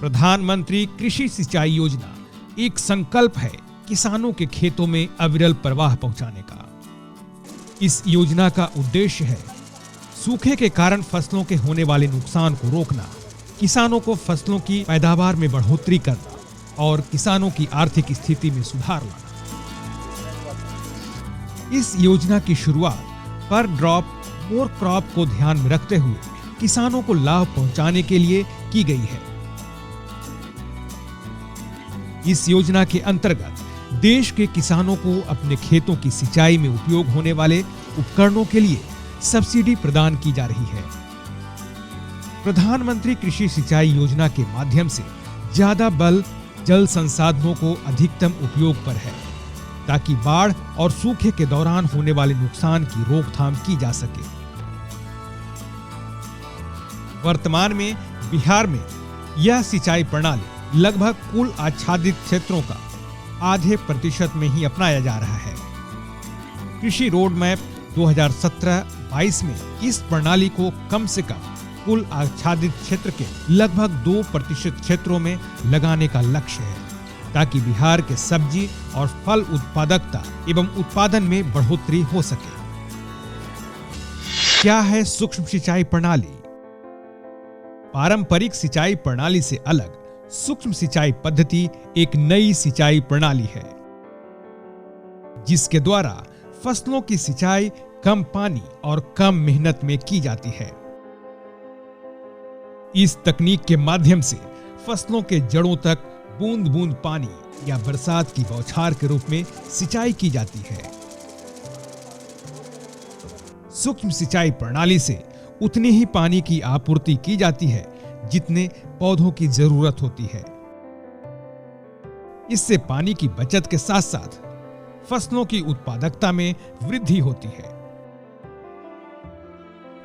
प्रधानमंत्री कृषि सिंचाई योजना एक संकल्प है किसानों के खेतों में अविरल प्रवाह पहुंचाने का। इस योजना का उद्देश्य है सूखे के कारण फसलों के होने वाले नुकसान को रोकना, किसानों को फसलों की पैदावार में बढ़ोतरी करना और किसानों की आर्थिक स्थिति में सुधार लाना। इस योजना की शुरुआत पर ड्रॉप मोर क्रॉप को ध्यान में रखते हुए किसानों को लाभ पहुंचाने के लिए की गई है। इस योजना के अंतर्गत देश के किसानों को अपने खेतों की सिंचाई में उपयोग होने वाले उपकरणों के लिए सब्सिडी प्रदान की जा रही है। प्रधानमंत्री कृषि सिंचाई योजना के माध्यम से ज्यादा बल जल संसाधनों को अधिकतम उपयोग पर है, ताकि बाढ़ और सूखे के दौरान होने वाले नुकसान की रोकथाम की जा सके। वर्तमान में बिहार में यह सिंचाई प्रणाली लगभग कुल आच्छादित क्षेत्रों का आधे प्रतिशत में ही अपनाया जा रहा है। कृषि रोड मैप 2017-22 में इस प्रणाली को कम से कम कुल आच्छादित क्षेत्र के लगभग 2% क्षेत्रों में लगाने का लक्ष्य है, ताकि बिहार के सब्जी और फल उत्पादकता एवं उत्पादन में बढ़ोतरी हो सके। क्या है सूक्ष्म सिंचाई प्रणाली? पारंपरिक सिंचाई प्रणाली से अलग सूक्ष्म सिंचाई पद्धति एक नई सिंचाई प्रणाली है, जिसके द्वारा फसलों की सिंचाई कम पानी और कम मेहनत में की जाती है। इस तकनीक के माध्यम से फसलों के जड़ों तक बूंद बूंद पानी या बरसात की बौछार के रूप में सिंचाई की जाती है। सूक्ष्म सिंचाई प्रणाली से उतनी ही पानी की आपूर्ति की जाती है जितने पौधों की जरूरत होती है। इससे पानी की बचत के साथ साथ फसलों की उत्पादकता में वृद्धि होती है।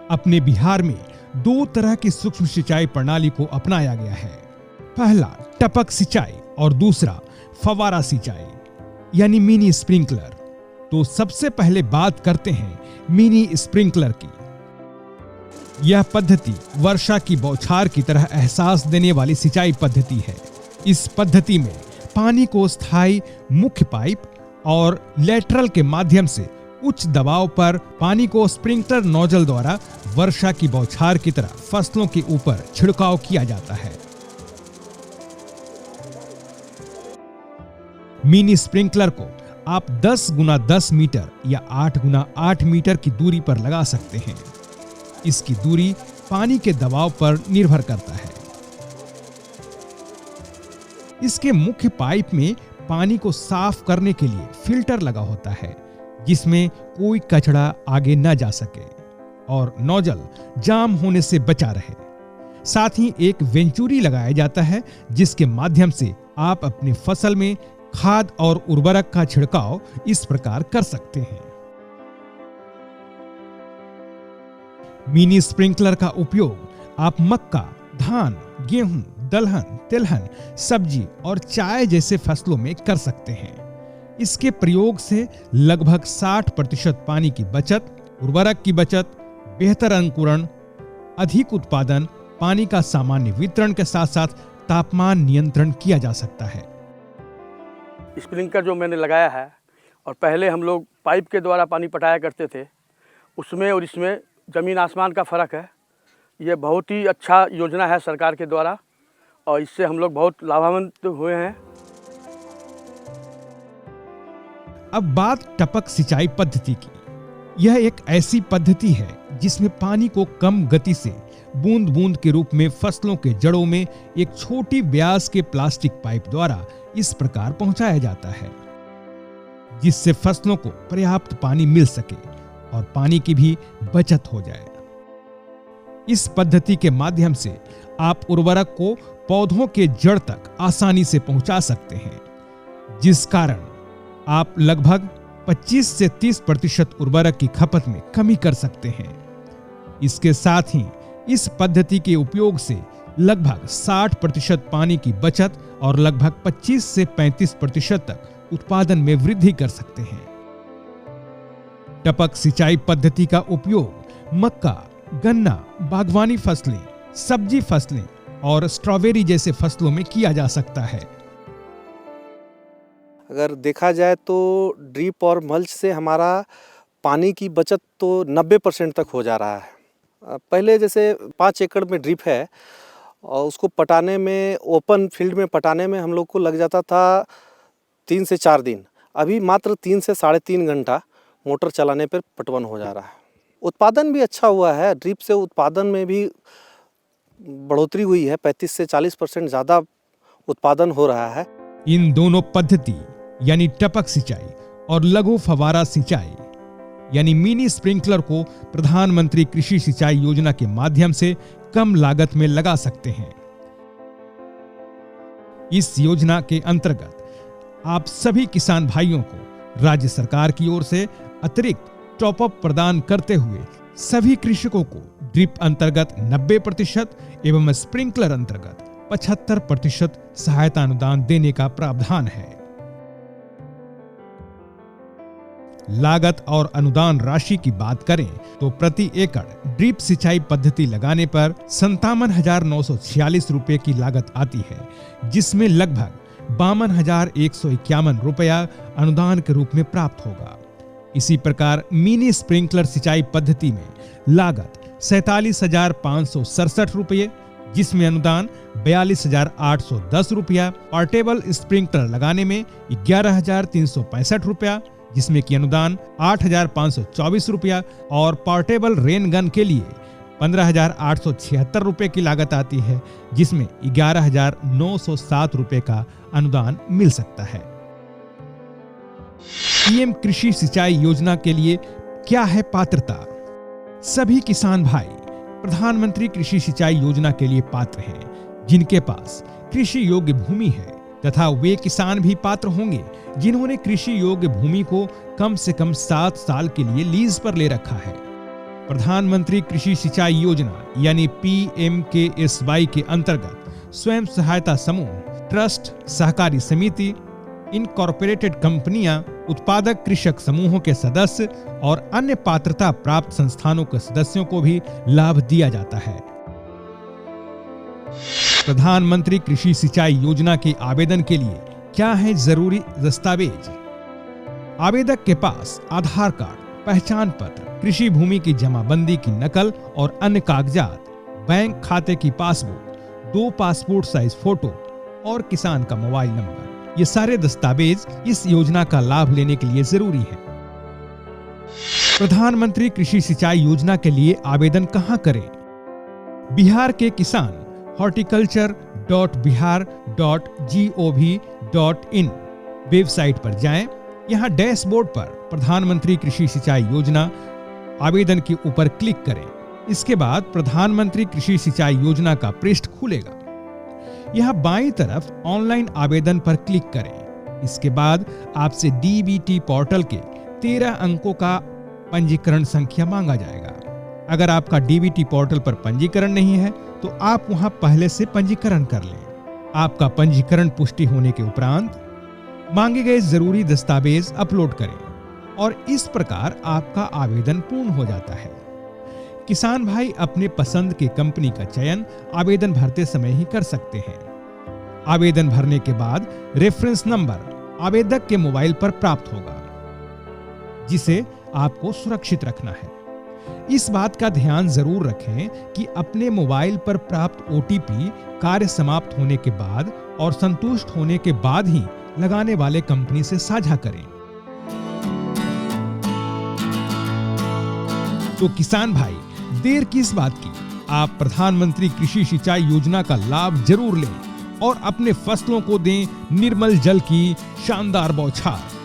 अपने बिहार में 2 तरह की सूक्ष्म सिंचाई प्रणाली को अपनाया गया है। पहला टपक सिंचाई और दूसरा फव्वारा सिंचाई यानी मिनी स्प्रिंकलर। तो सबसे पहले बात करते हैं मिनी स्प्रिंकलर की। यह पद्धति वर्षा की बौछार की तरह एहसास देने वाली सिंचाई पद्धति है। इस पद्धति में पानी को स्थायी मुख्य पाइप और लेटरल के माध्यम से उच्च दबाव पर पानी को स्प्रिंकलर नोजल द्वारा वर्षा की बौछार की तरह फसलों के ऊपर छिड़काव किया जाता है। मिनी स्प्रिंकलर को आप 10 गुना 10 मीटर या 8 गुना 8 मीटर की दूरी पर लगा सकते हैं। इसकी दूरी पानी के दबाव पर निर्भर करता है। इसके मुख्य पाइप में पानी को साफ करने के लिए फिल्टर लगा होता है, जिसमें कोई कचरा आगे न जा सके और नोजल जाम होने से बचा रहे। साथ ही एक वेंचुरी लगाया जाता है, जिसके माध्यम से आप अपनी फसल में खाद और उर्वरक का छिड़काव इस प्रकार कर सकते हैं। मिनी स्प्रिंकलर का उपयोग आप मक्का, धान, गेहूं, दलहन, तिलहन, सब्जी और चाय जैसे फसलों में कर सकते हैं। इसके प्रयोग से लगभग 60% पानी की बचत, उर्वरक की बचत, बेहतर अंकुरण, अधिक उत्पादन, पानी का सामान्य वितरण के साथ साथ तापमान नियंत्रण किया जा सकता है। स्प्रिंकलर जो मैंने लगाया है, और पहले हम लोग पाइप के द्वारा पानी पटाया करते थे, उसमें और इसमें ज़मीन आसमान का फ़र्क है। ये बहुत ही अच्छा योजना है सरकार के द्वारा, और इससे हम लोग बहुत लाभान्वित हुए हैं। अब बात टपक सिंचाई पद्धति की। यह एक ऐसी पद्धति है जिसमें पानी को कम गति से बूंद बूंद के रूप में फसलों के जड़ों में एक छोटी व्यास के प्लास्टिक पाइप द्वारा इस प्रकार पहुंचाया जाता है, जिससे फसलों को पर्याप्त पानी मिल सके और पानी की भी बचत हो जाए। इस पद्धति के माध्यम से आप उर्वरक को पौधों के जड़ तक आसानी से पहुंचा सकते हैं, जिस कारण आप लगभग 25 से 30% उर्वरक की खपत में कमी कर सकते हैं। इसके साथ ही इस पद्धति के उपयोग से लगभग 60% पानी की बचत और लगभग 25 से 35% तक उत्पादन में वृद्धि कर सकते हैं। टपक सिंचाई पद्धति का उपयोग मक्का, गन्ना, बागवानी फसलें, सब्जी फसलें और स्ट्रॉबेरी जैसे फसलों में किया जा सकता है। अगर देखा जाए तो ड्रिप और मल्च से हमारा पानी की बचत तो 90% तक हो जा रहा है। पहले जैसे 5 एकड़ में ड्रिप है और उसको पटाने में, ओपन फील्ड में पटाने में हम लोग को लग जाता था 3 से 4 दिन। अभी मात्र 3 से 3.5 घंटा मोटर चलाने पर पटवन हो जा रहा है। उत्पादन भी अच्छा हुआ है। ड्रिप से उत्पादन में भी बढ़ोतरी हुई है। 35 से 40% ज़्यादा उत्पादन हो रहा है। इन दोनों पद्धति यानी टपक सिंचाई और लघु फव्वारा सिंचाई यानी मिनी स्प्रिंकलर को प्रधानमंत्री कृषि सिंचाई योजना के माध्यम से कम लागत में लगा सकते हैं। इस योजना के अंतर्गत आप सभी किसान भाइयों को राज्य सरकार की ओर से अतिरिक्त टॉप अप प्रदान करते हुए सभी कृषकों को ड्रिप अंतर्गत 90% एवं स्प्रिंकलर अंतर्गत 75% सहायता अनुदान देने का प्रावधान है। लागत और अनुदान राशि की बात करें तो प्रति एकड़ ड्रिप सिंचाई पद्धति लगाने पर 57,946 रुपए की लागत आती है, जिसमें लगभग 52,151 रुपया अनुदान के रूप में प्राप्त होगा। इसी प्रकार मिनी स्प्रिंकलर सिंचाई पद्धति में लागत 47,567 रुपये, जिसमें अनुदान 42,810 रुपया, पोर्टेबल स्प्रिंकलर लगाने में 11,365 रुपया, जिसमें कि अनुदान 8,524 रुपया और पोर्टेबल रेन गन के लिए 15,876 रुपए की लागत आती है, जिसमें 11,907 रुपए का अनुदान मिल सकता है। पीएम कृषि सिंचाई योजना के लिए क्या है पात्रता? सभी किसान भाई प्रधानमंत्री कृषि सिंचाई योजना के लिए पात्र हैं जिनके पास कृषि योग्य भूमि है, तथा वे किसान भी पात्र होंगे जिन्होंने कृषि योग्य भूमि को कम से कम 7 साल के लिए लीज पर ले रखा है। प्रधानमंत्री कृषि सिंचाई योजना यानी PMKSY के अंतर्गत स्वयं सहायता समूह, ट्रस्ट, सहकारी समिति, इनकॉर्पोरेटेड कंपनियां, उत्पादक कृषक समूहों के सदस्य और अन्य पात्रता प्राप्त संस्थानों के सदस्यों को भी लाभ दिया जाता है। प्रधानमंत्री कृषि सिंचाई योजना के आवेदन के लिए क्या है जरूरी दस्तावेज? आवेदक के पास आधार कार्ड, पहचान पत्र, कृषि भूमि की जमाबंदी की नकल और अन्य कागजात, बैंक खाते की पासबुक, 2 पासपोर्ट साइज फोटो और किसान का मोबाइल नंबर, ये सारे दस्तावेज इस योजना का लाभ लेने के लिए जरूरी है। प्रधानमंत्री कृषि सिंचाई योजना के लिए आवेदन कहां करें? बिहार के किसान horticulture.bihar.gov.in वेबसाइट पर जाएं। यहां डैशबोर्ड पर प्रधानमंत्री कृषि सिंचाई योजना आवेदन के ऊपर क्लिक करें। इसके बाद प्रधानमंत्री कृषि सिंचाई योजना का पृष्ठ खुलेगा। यहां बाईं तरफ ऑनलाइन आवेदन पर क्लिक करें। इसके बाद आपसे डीबीटी पोर्टल के 13 अंकों का पंजीकरण संख्या मांगा जाएगा। अगर आपका डीबीटी पोर्टल पर पंजीकरण नहीं है तो आप वहां पहले से पंजीकरण कर लें। आपका पंजीकरण पुष्टि होने के उपरांत मांगे गए जरूरी दस्तावेज अपलोड करें और इस प्रकार आपका आवेदन पूर्ण हो जाता है। किसान भाई अपने पसंद के कंपनी का चयन आवेदन भरते समय ही कर सकते हैं। आवेदन भरने के बाद रेफरेंस नंबर आवेदक के मोबाइल पर प्राप्त होगा, जिसे आपको सुरक्षित रखना है। इस बात का ध्यान जरूर रखें कि अपने मोबाइल पर प्राप्त ओटीपी कार्य समाप्त होने के बाद और संतुष्ट होने के बाद ही लगाने वाले कंपनी से साझा करें। तो किसान भाई, देर किस बात की? आप प्रधानमंत्री कृषि सिंचाई योजना का लाभ जरूर लें और अपने फसलों को दें निर्मल जल की शानदार बौछार।